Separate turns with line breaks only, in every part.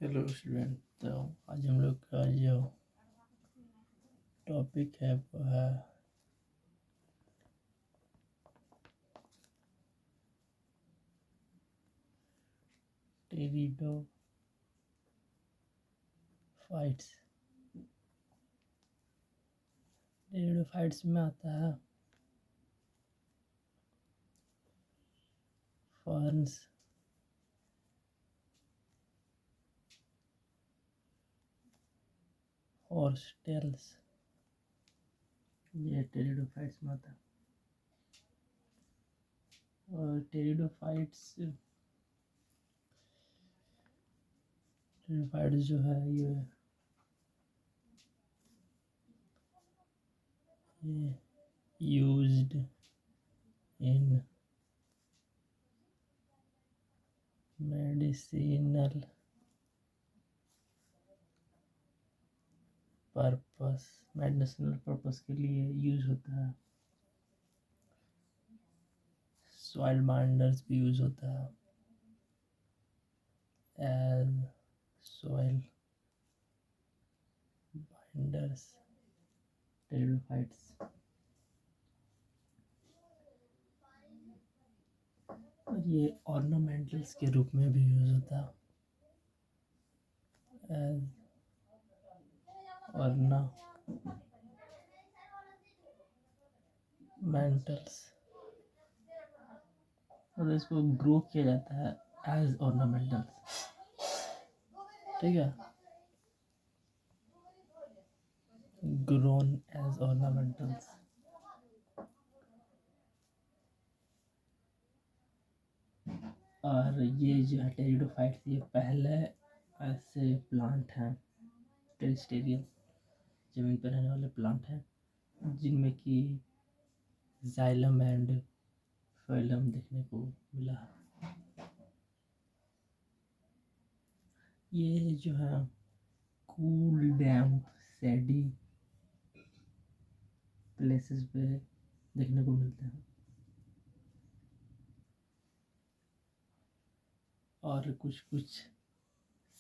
Hello student. तो आज हम लोग का जो टॉपिक है वो है टेरिडोफाइट्स। टेरिडोफाइट्स में आता है फर्न्स, हॉर्सटेल्स, ये टेरिडोफाइट्स में आता है। और टेरिडोफाइट्स जो है ये यूज्ड इन मेडिसिनल पर्पस के लिए यूज होता है। सॉइल बाइंडर्स भी यूज होता है एज सॉइल बाइंडर्स टेरिडोफाइट्स। और ये ऑर्नामेंटल्स के रूप में भी यूज होता है एज ऑर्नामेंटल्स। और इसको ग्रो किया जाता है एज ऑर्नामेंटल्स, ठीक है, ग्रोन एज ऑर्नामेंटल्स। और ये जो है टेरिडोफाइट्स, ये पहले ऐसे प्लांट हैं टेरिस्टेरियल, जमीन पर रहने वाले प्लांट हैं जिनमें कि जाइलम एंड फाइलम देखने को मिला है। ये जो है कूल डैम्प सैडी प्लेसेस पे देखने को मिलते हैं और कुछ कुछ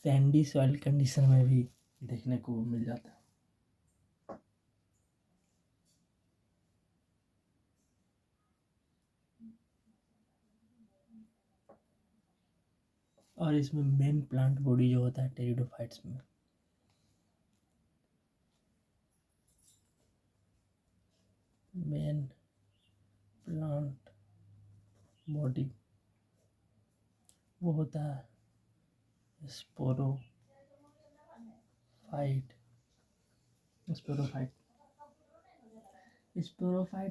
सैंडी सॉइल कंडीशन में भी देखने को मिल जाता है। और इसमें मेन प्लांट बॉडी जो होता है टेरिडोफाइट्स में, मेन प्लांट बॉडी वो होता है स्पोरोफाइट। स्पोरोफाइट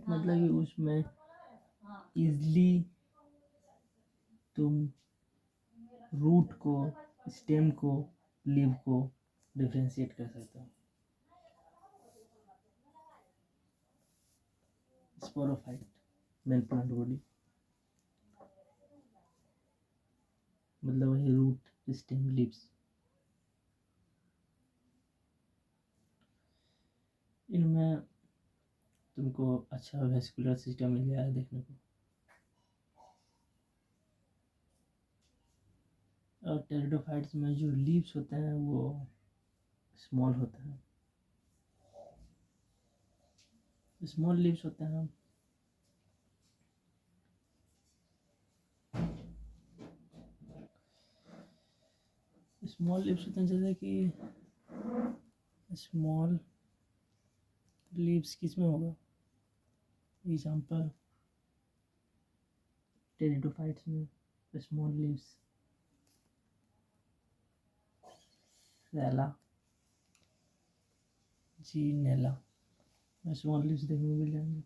मतलब कि उसमें इजली तुम रूट को, स्टेम को, लीव को डिफरेंशिएट कर सकते हो। स्पोरोफाइट मेन प्लांट बॉडी मतलब वही रूट, स्टेम, लीव्स। इनमें तुमको अच्छा वेस्कुलर सिस्टम मिल जाएगा देखने को। और टेरिडोफाइट्स में जो लीव्स होते हैं वो स्मॉल होते हैं, स्मॉल लीव्स होते हैं। स्मॉल लीव्स होते हैं जैसे कि स्मॉल लीव्स किस में होगा, एग्जाम्पल टेरिडोफाइट्स में स्मॉल लीव्स सैला, जीनेला में स्मॉल लीव्स देखने को मिल जाएंगे।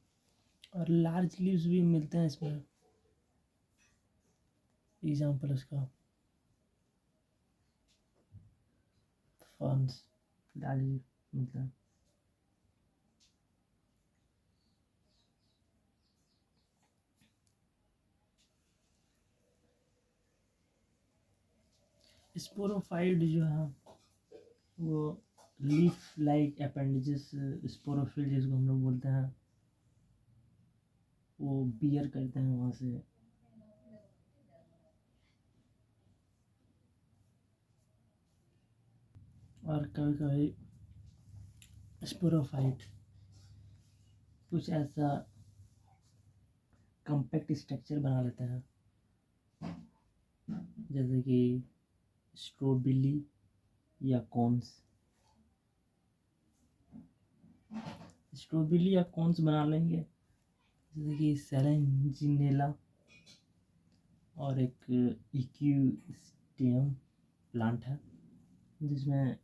और लार्ज लीव्स भी मिलते हैं इसमें, एग्जाम्पल उसका फर्न्स, लार्ज लीव मिलता है। स्पोरोफाइट जो है वो लीफ लाइक अपेंडेजेस, स्पोरोफिल जिसको हम लोग बोलते हैं, वो बियर करते हैं वहाँ से। और कभी कभी स्पोरोफाइट कुछ ऐसा कम्पैक्ट स्ट्रक्चर बना लेते हैं, जैसे कि स्ट्रोबिली या कॉन्स। स्ट्रोबिली या कॉन्स बना लेंगे, जैसे कि सेलेंजिनेला और एक इक्यूस्टियम प्लांट है, जिसमें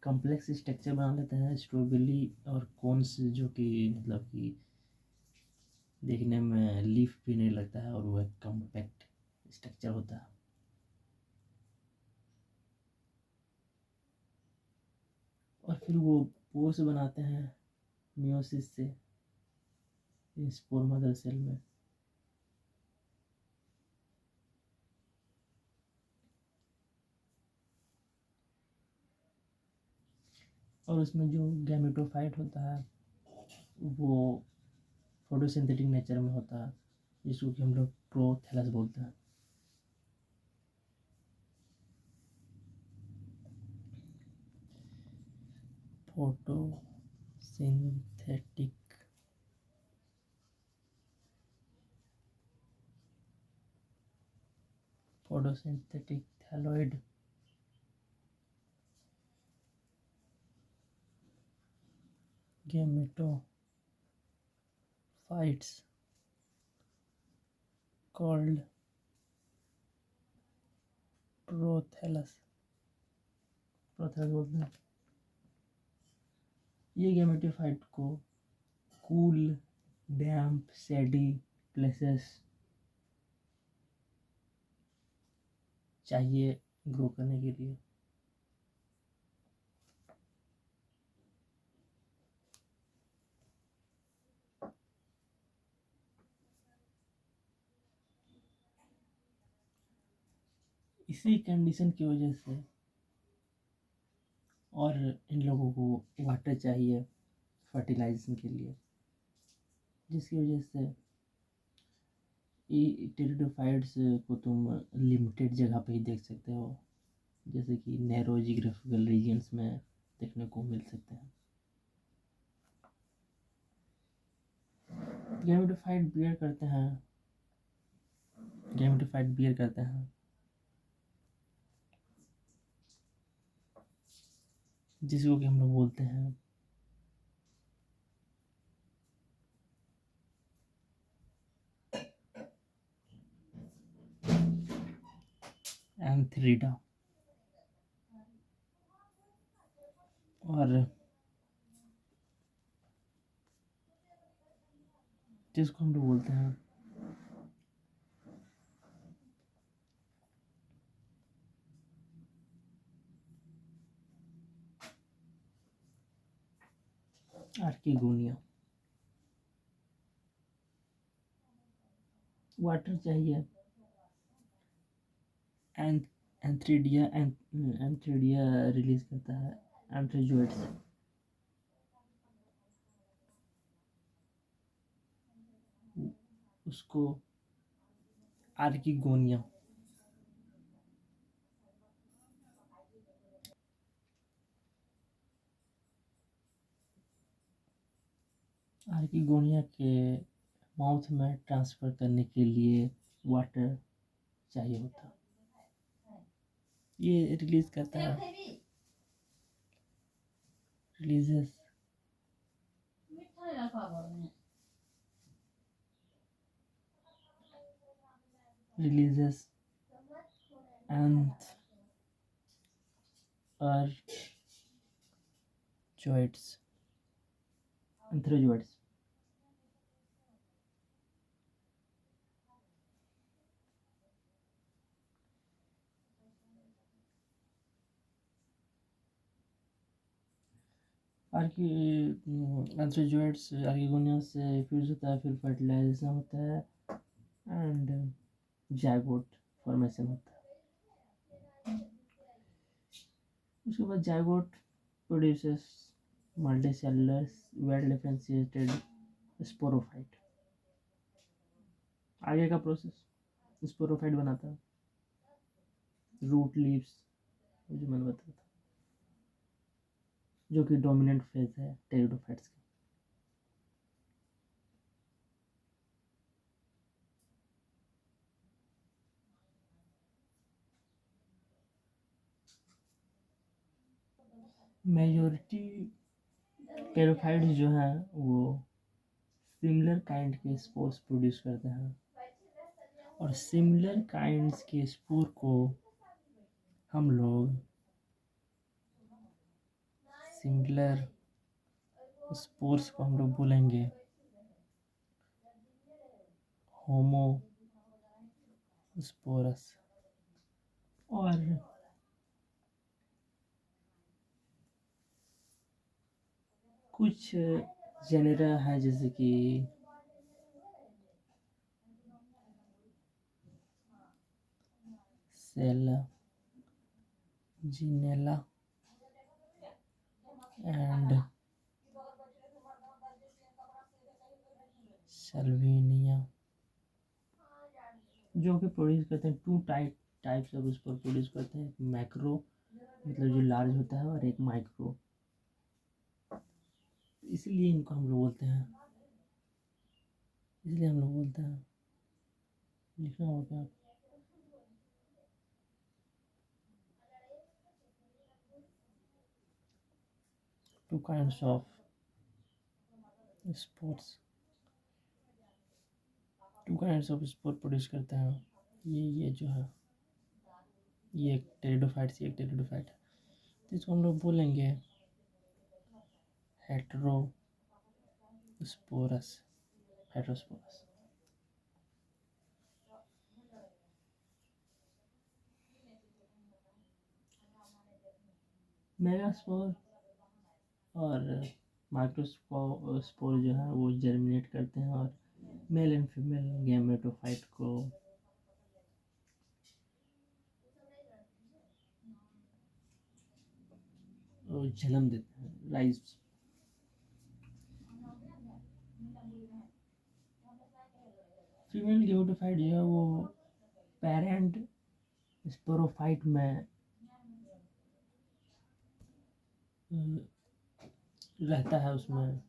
कॉम्प्लेक्स स्ट्रक्चर बना लेते हैं स्ट्रोबेरी और कॉन्स, जो कि मतलब कि देखने में लीफ भी नहीं लगता है और वो एक कॉम्पैक्ट स्ट्रक्चर होता है। और फिर वो पोर्स बनाते हैं मियोसिस से स्पोर मदर सेल में। और उसमें जो गैमेटोफाइट होता है वो फोटोसिंथेटिक नेचर में होता है, जिसको कि हम लोग प्रोथैलस बोलते हैं। Photosynthetic thalloid gametophytes called prothallus बोलते हैं। ये गैमेटोफाइट को कूल, डैम्प, सैडी प्लेसेस चाहिए ग्रो करने के लिए। इसी कंडीशन की वजह से और इन लोगों को वाटर चाहिए फर्टिलाइजेशन के लिए, जिसकी वजह से ये टेरिडोफाइट्स को तुम लिमिटेड जगह पे ही देख सकते हो, जैसे कि नैरो जियोग्राफिकल रीजन्स में देखने को मिल सकते हैं। गैमेटोफाइट बियर करते हैं जिसको कि हम लोग बोलते हैं एंथ्रीडा। और जिसको हम लोग बोलते हैं आर्किगोनिया। वाटर चाहिए। एंथ्रीडिया रिलीज करता है एंथ्रोजोइड्स। उसको आर्किगोनिया के माउथ में ट्रांसफ़र करने के लिए वाटर चाहिए होता। ये रिलीज करता है रिलीजेस एंथ्रोजोइड्स। एंथ्रोजोइड्स आर्किगोनिया से फ्यूज होता है, फिर फर्टिलाइजेशन होता है एंड जाइगोट फॉर्मेशन होता है। उसके बाद zygote produces multicellular well differentiated sporophyte. आगे का प्रोसेस स्पोरोफाइट बनाता है, रूट लीव्स जो मैंने बताया था। जो कि डोमिनेंट फेज है टेरिडोफाइट्स का। मेजोरिटी टेरिडोफाइट्स जो हैं वो सिमिलर काइंड के स्पोर्स प्रोड्यूस करते हैं, और सिमिलर काइंड्स के स्पोर को हम लोग सिमिलर स्पोर्स को हम लोग बोलेंगे होमोस्पोरस। और कुछ जेनेरा है जैसे कि सेला, जिनेला एंड सल्विनिया, जो कि प्रोड्यूस करते हैं two types of spore produce करते हैं। एक मैक्रो मतलब जो लार्ज होता है, और एक माइक्रो। इसलिए इनको हम लोग बोलते हैं, लिखना होगा two kinds of sports, two kinds of spore produce करते हैं। ये जो है, ये एक टेरिडोफाइट से एक टेरिडोफाइट है, तो इसको हम लोग बोलेंगे हेटेरोस्पोरस। हेटेरोस्पोरस। मेगास्पोर और माइक्रोस्पोर जो है वो जर्मिनेट करते हैं और मेल एंड फीमेल गैमेटोफाइट को जन्म देते हैं, राइज। फीमेल गैमेटोफाइट जो है वो पेरेंट स्पोरोफाइट में रहता है, उसमें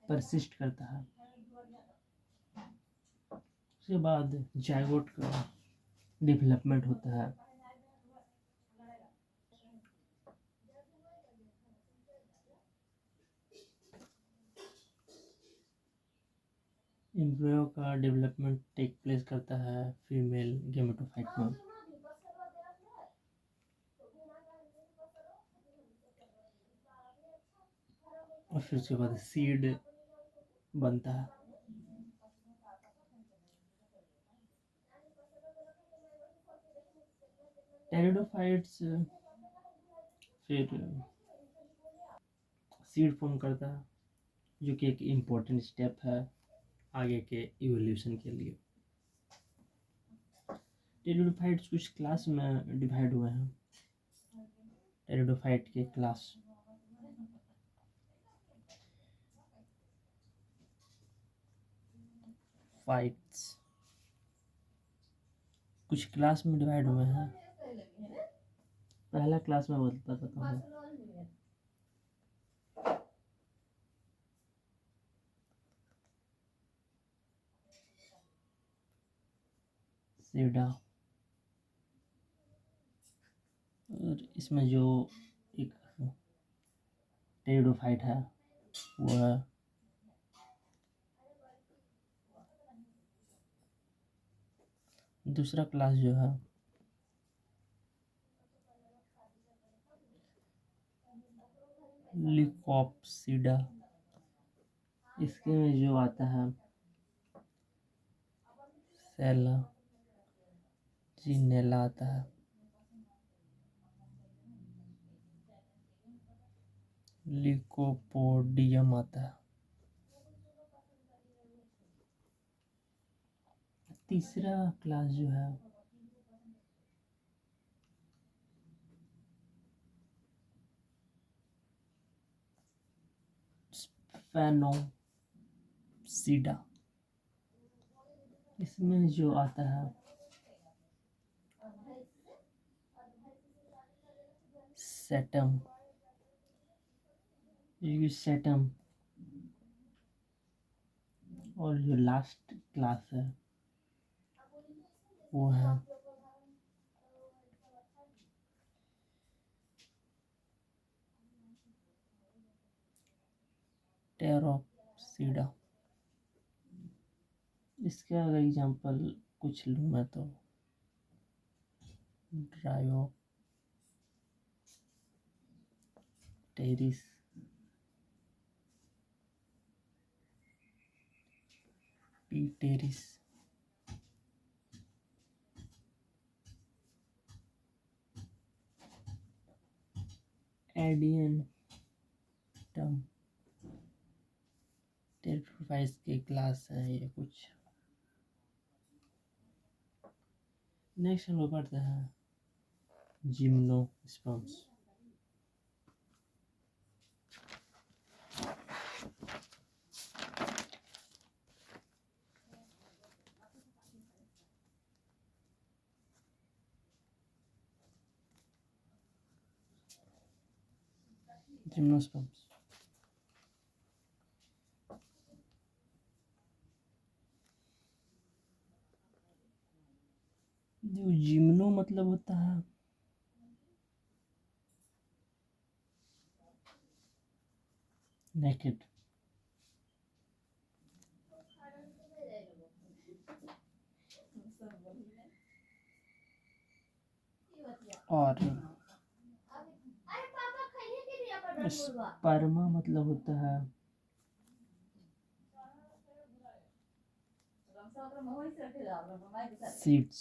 परसिस्ट करता है। उसके बाद जाइगोट का डेवलपमेंट होता है। एम्ब्रियो का डेवलपमेंट टेक प्लेस करता है फीमेल गैमेटोफाइट में। और फिर उसके बाद सीड बनता है। टेरिडोफाइट्स फिर सीड फॉर्म करता है, जो कि एक इम्पोर्टेंट स्टेप है आगे के इवोल्यूशन के लिए। टेरिडोफाइट्स कुछ क्लास में डिवाइड हुए हैं। टेरिडोफाइट के क्लास फाइट्स कुछ क्लास में डिवाइड हुए हैं। पहला क्लास में बताता हूँ। सीडा, और इसमें जो एक टेरिडोफाइट है वो है दूसरा क्लास जो है लिकोप्सिडा। इसके में जो आता है सेला, जिनेला आता है, लिकोपोडियम आता है। तीसरा क्लास जो है स्फेनोसीडा। इसमें जो आता है सेटम, सेटम, और जो लास्ट क्लास है वो है टेरोप्सिडा। इसका अगर एग्जांपल कुछ लूँ मैं तो ड्रायोप्टेरिस, पीटेरिस, एडियंटम, टेरिडोफाइट्स के क्लास है ये कुछ। नेक्स्ट हम लोग पढ़ते हैं जिम्नोस्पर्म्स। जिम्नोस्पर्म्स, जो जिम्नो मतलब होता है नेकेड, और स्पर्मा मतलब होता है सीड्स।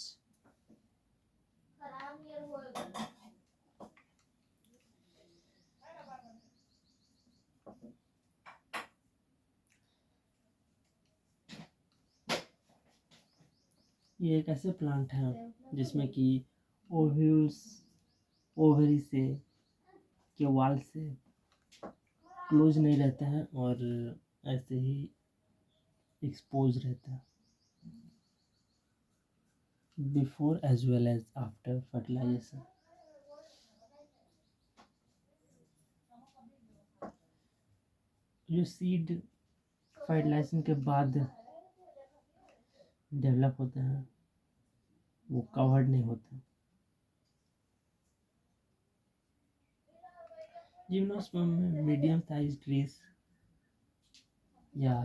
ये एक ऐसे प्लांट है जिसमें कि ओव्यूल्स ओवरी से के वाल से क्लोज नहीं रहते हैं और ऐसे ही एक्सपोज रहते हैं before as well as after fertilization. जो सीड फर्टिलाइजेशन के बाद डेवलप होते हैं वो कवर्ड नहीं होते। जिम्नोस्पर्म में मीडियम साइज ट्रीज या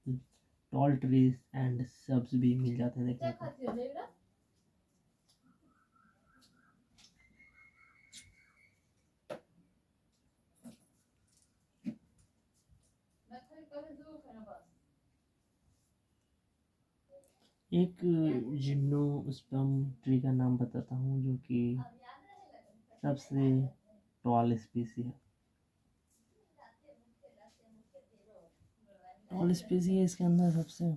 टॉल ट्रीज एंड सब्स भी मिल जाते हैं देखने को। एक जिम्नोस्पर्म ट्री का नाम बताता हूँ जो कि सबसे टॉल स्पीसी है। टॉल स्पीसी है इसके अंदर सबसे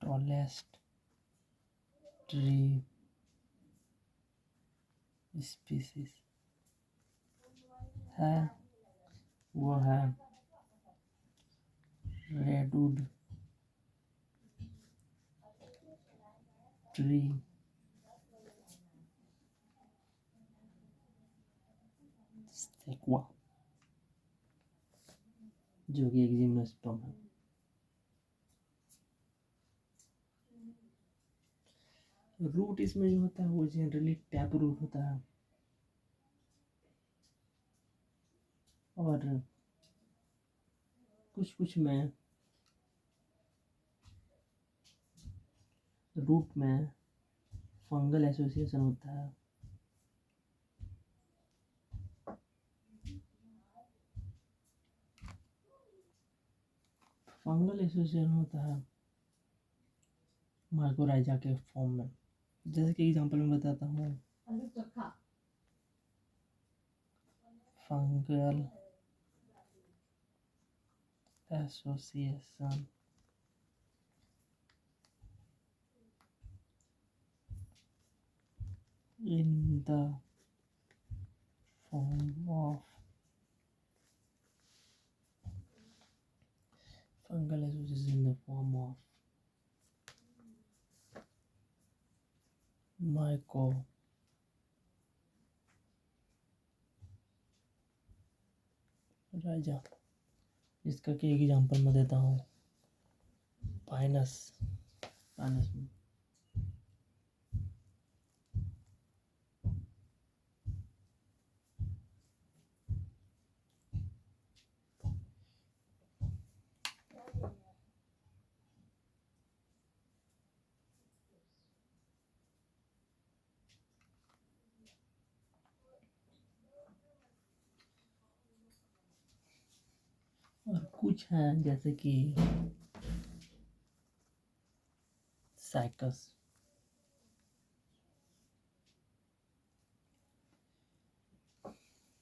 टॉलेस्ट ट्री स्पीसीज है वो है रेडवुड ट्री सेक्वा, जो कि एक जिम्नोस्पर्म है। रूट इसमें जो होता है वो जनरली टैप रूट होता है और कुछ कुछ में रूट में फंगल एसोसिएशन होता है। फंगल एसोसिएशन होता है माइकोराइजा के फॉर्म में। जैसे कि एग्जांपल में बताता हूँ fungal association in the form of fungal association in the form of माइको राजा, इसका क्या एग्जांपल मैं देता हूँ। पाइनस पाइनस और कुछ हैं जैसे कि साइकस,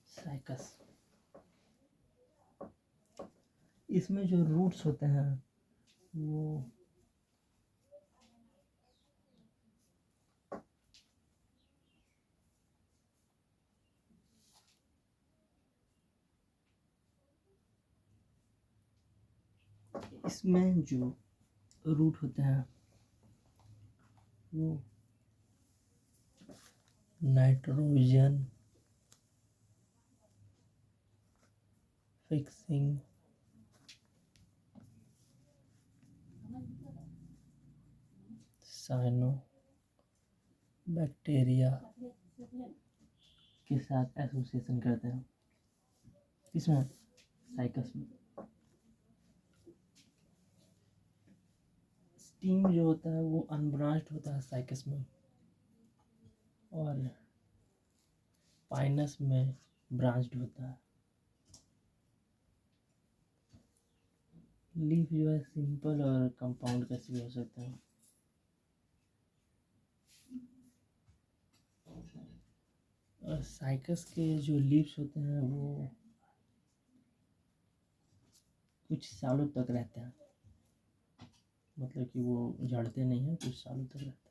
साइकस इसमें जो रूट्स होते हैं वो इसमें जो रूट होते हैं वो नाइट्रोजन फिक्सिंग, साइनो बैक्टीरिया के साथ एसोसिएशन करते हैं। इसमें साइकस में स्टीम जो होता है वो अनब्रांच्ड होता है साइकस में, और पाइनस में ब्रांच्ड होता है। लीफ जो है सिंपल और कंपाउंड कैसे भी हो सकते हैं। और साइकस के जो लीव्स होते हैं वो कुछ सालों तक रहते हैं, मतलब कि वो झड़ते नहीं हैं, कुछ सालों तक रहते हैं।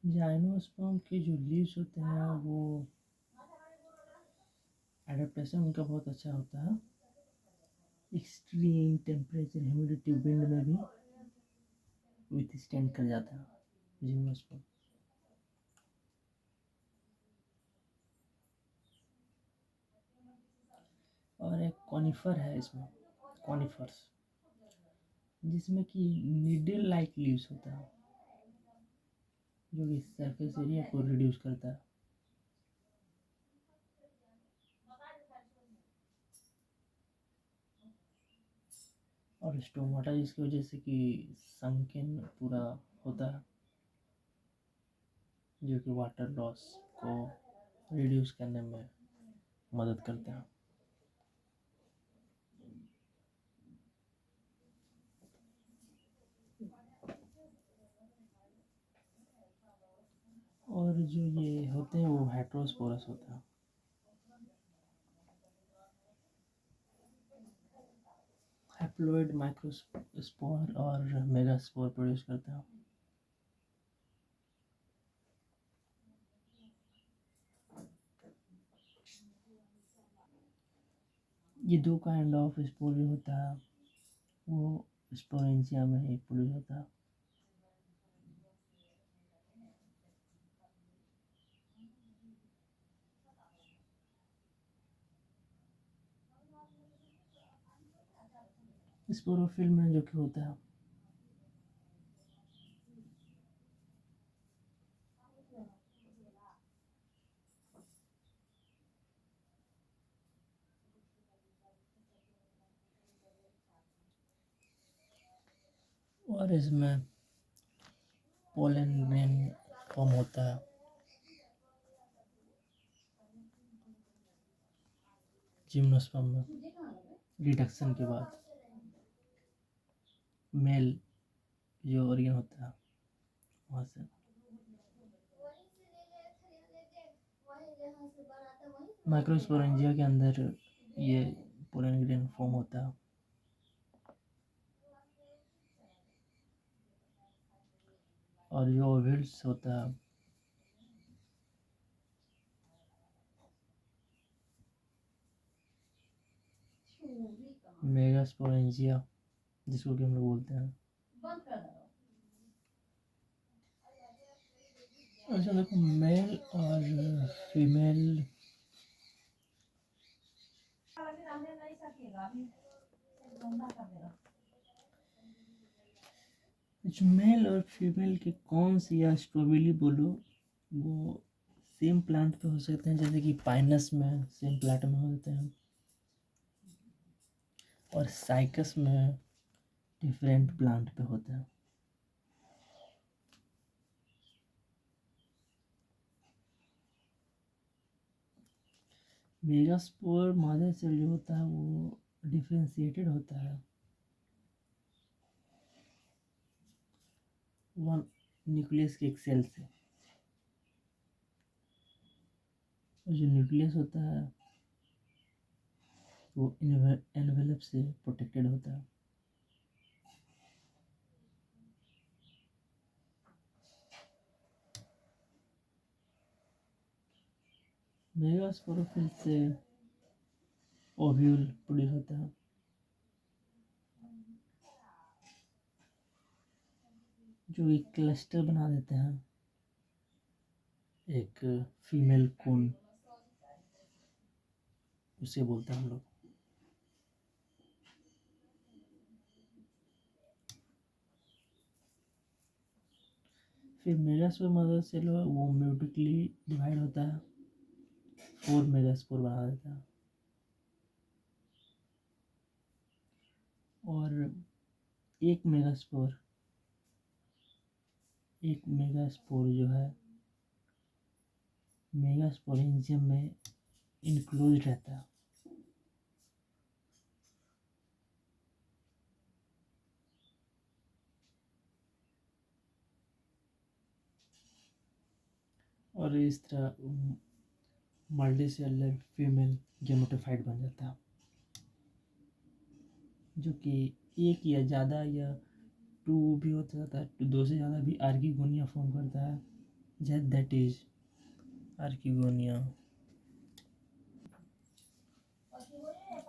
जाइनोस्पर्म के जो लीव्स होते हैं वो एडेप्टेशन उनका बहुत अच्छा होता है, एक्सट्रीम टेम्परेचर ह्यूमिडिटी विंड में भी विथ स्टैंड कर जाता है जिम्नोस्पर्म। और एक कॉनिफर है इसमें, कॉनिफर्स, जिसमें कि नीडल लाइक लीव्स होता है जो कि सरफेस एरिया को रिड्यूस करता है। और स्टोमाटा जिसकी वजह से कि संकेन पूरा होता है, जो कि वाटर लॉस को रिड्यूस करने में मदद करते हैं। और जो ये होते हैं वो हेट्रोस्पोरस होता है। हैप्लॉइड माइक्रोस्पोर और मेगास्पोर प्रोड्यूस करते हैं। ये दो काइंड ऑफ स्पोर जो होता है वो स्पोरेंजिया में ही प्रोड्यूस होता है। स्पोरोफिल में जो कि होता है और इसमें पोलन ग्रेन फॉर्म होता है जिम्नोस्पर्म में रिडक्शन के बाद। मेल जो ऑर्गन होता है वहाँ से माइक्रोस्पोरेंजिया के अंदर ये पोलन ग्रेन फॉर्म होता है। और जो ओव्यूल्स होता है मेगास्पोरेंजिया जिसको कि हम लोग बोलते हैं। अच्छा देखो, मेल और फीमेल जो मेल और फीमेल के कौन सी या स्ट्रॉबेरी बोलो, वो सेम प्लांट पे हो सकते हैं, जैसे कि पाइनस में सेम प्लांट में होते हैं और साइकस में डिफरेंट प्लांट पे होते हैं। मेगास्पोर मदर सेल जो होता है वो डिफरेंशिएटेड होता है वन न्यूक्लियस के एक सेल से। और जो न्यूक्लियस होता है वो एनवेलप से प्रोटेक्टेड होता है। मेगास्पोरोफिल से ओव्यूल प्रोड्यूस होता है, जो एक क्लस्टर बना देते हैं, एक फीमेल कोन उसे बोलते हैं हम लोग। फिर मेगास्पोर मदर सेल वो म्यूटिकली डिवाइड होता है, 4 मेगास्पोर बना देता है। और एक मेगास्पोर जो है मेगास्पोरेंजियम में इनक्लोज रहता है। और इस तरह मल्टीसेलुलर फीमेल गेमेटोफाइट बन जाता है, जो कि एक या ज़्यादा या 2 भी हो सकता है, 2 से ज़्यादा भी आर्किगोनिया फॉर्म करता है, that is archegonia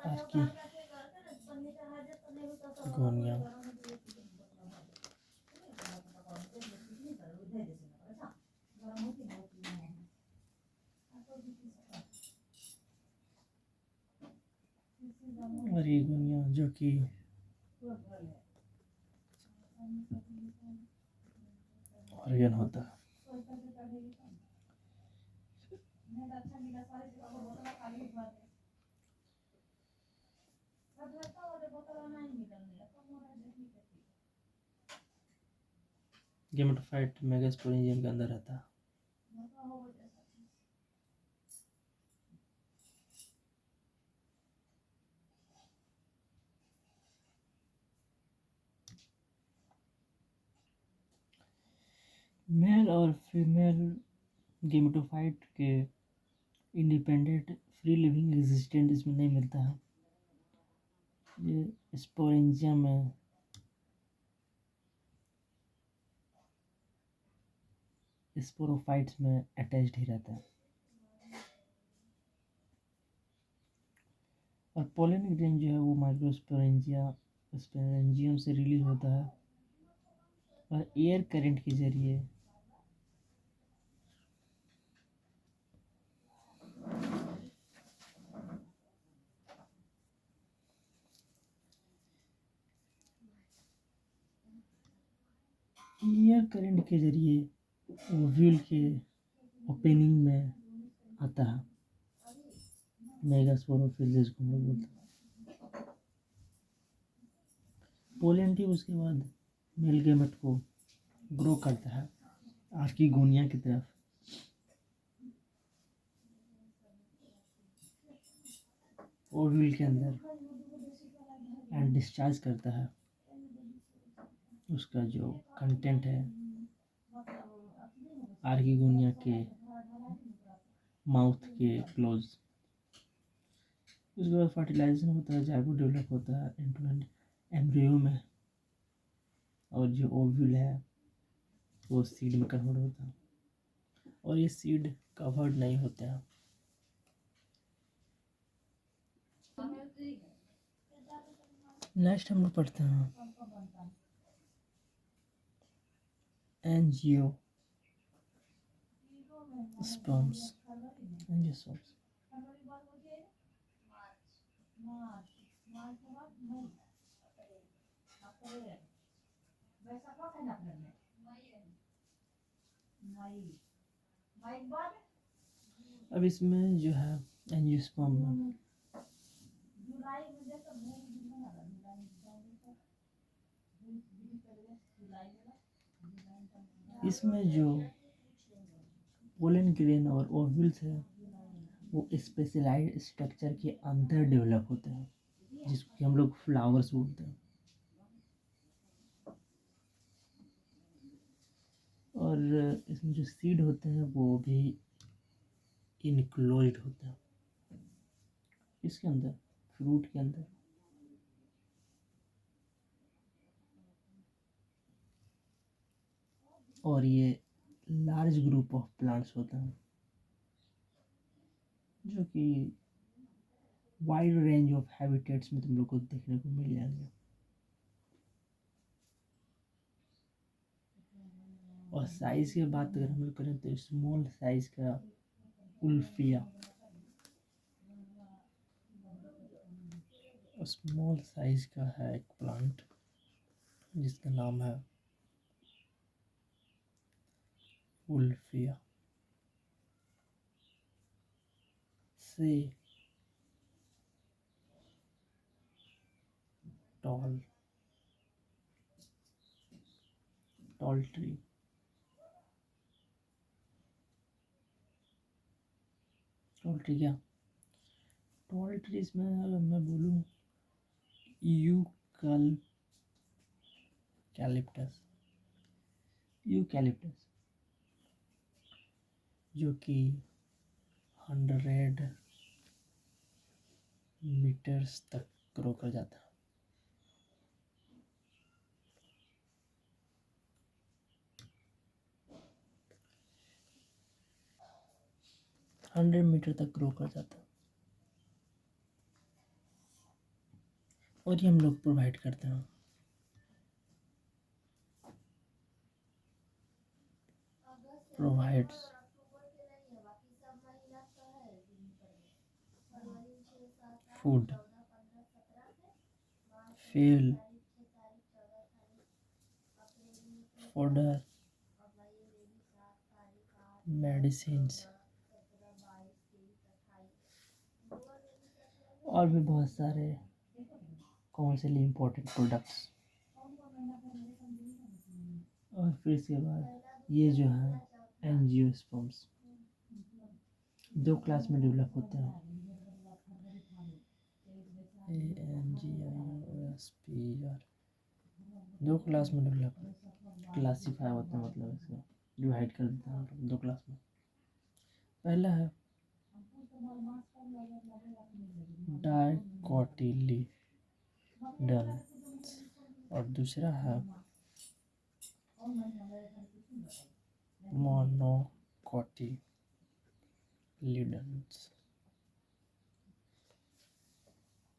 archegonia. Archegonia जो कि ऑर्गन होता है। गेमेटोफाइट मेगास्पोरेंजियम के अंदर रहता है। मेल और फीमेल गेमेटोफाइट के इंडिपेंडेंट फ्री लिविंग एग्जिस्टेंट इसमें नहीं मिलता है। ये स्पोरेंजियम में स्पोरोफाइट्स में अटैच्ड ही रहता है। और पोलन ग्रेन जो है वो स्पोरेंजियम से रिलीज होता है और एयर करंट के जरिए ओव्यूल के ओपनिंग में आता है। मेगास्पोरोफिल जिसको हम लोग बोलते हैं। पोलन ट्यूब उसके बाद मेल गेमेट को ग्रो करता है आर्किगोनिया की तरफ। ओव्यूल के अंदर एंड डिस्चार्ज करता है उसका जो कंटेंट है आर्किगोनिया के माउथ के क्लोज। उसके बाद फर्टिलाइजेशन होता है, जाइगोट डेवलप होता है एम्ब्रियो में, और जो ओव्यूल है वो सीड में कन्वर्ट होता है और ये सीड कवर्ड नहीं होते हैं। नेक्स्ट हम लोग पढ़ते हैं एंजियो स्पर्म्स। एंजियोस्पर्म्स अब इसमें जो है एंजियोस्पर्म में इसमें जो पोलन ग्रेन और ओव्यूल्स है वो स्पेशलाइज्ड स्ट्रक्चर के अंदर डेवलप होते हैं, जिसको हम लोग फ्लावर्स बोलते हैं। और इसमें जो सीड होते हैं वो भी इनक्लोज्ड होते हैं इसके अंदर, फ्रूट के अंदर। और ये लार्ज ग्रुप ऑफ प्लांट्स होते हैं जो कि वाइड रेंज ऑफ हैबिटेट्स में तुम लोग को देखने को मिल जाएंगे। और साइज की बात अगर हम लोग करें तो स्मॉल साइज का उल्फिया, स्मॉल साइज का है एक प्लांट जिसका नाम है उल्फिया से टॉल ट्री। टॉल ट्री क्या, टॉल ट्रीज में अगर मैं बोलूँ यूकैलिप्टस जो कि 100 मीटर्स तक ग्रो कर जाता है। हंड्रेड मीटर तक ग्रो कर जाता है। और ये हम लोग प्रोवाइड करते हैं। Provides food, fuel, fodder, medicines और भी बहुत सारे कॉमर्शियली इम्पोर्टेंट प्रोडक्ट्स। और फिर इसके बाद ये जो है एंजियोस्पर्म्स दो क्लास में डेवलप होते हैं, ANGIOSPER। दो क्लास में डेवलप क्लासीफाई होते हैं, मतलब इसको डिवाइड कर देते हैं दो क्लास में। पहला है डाइकोटिलीडन्स और दूसरा है मोनोकोटिलीडन्स।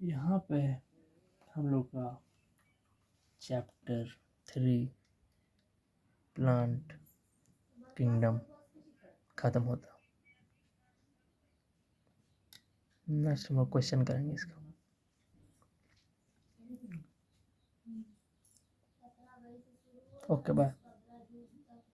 यहाँ पे हम लोग का चैप्टर 3 प्लांट किंगडम खत्म होता। नेक्स्ट हम लोग क्वेश्चन करेंगे इसका। Okay bye.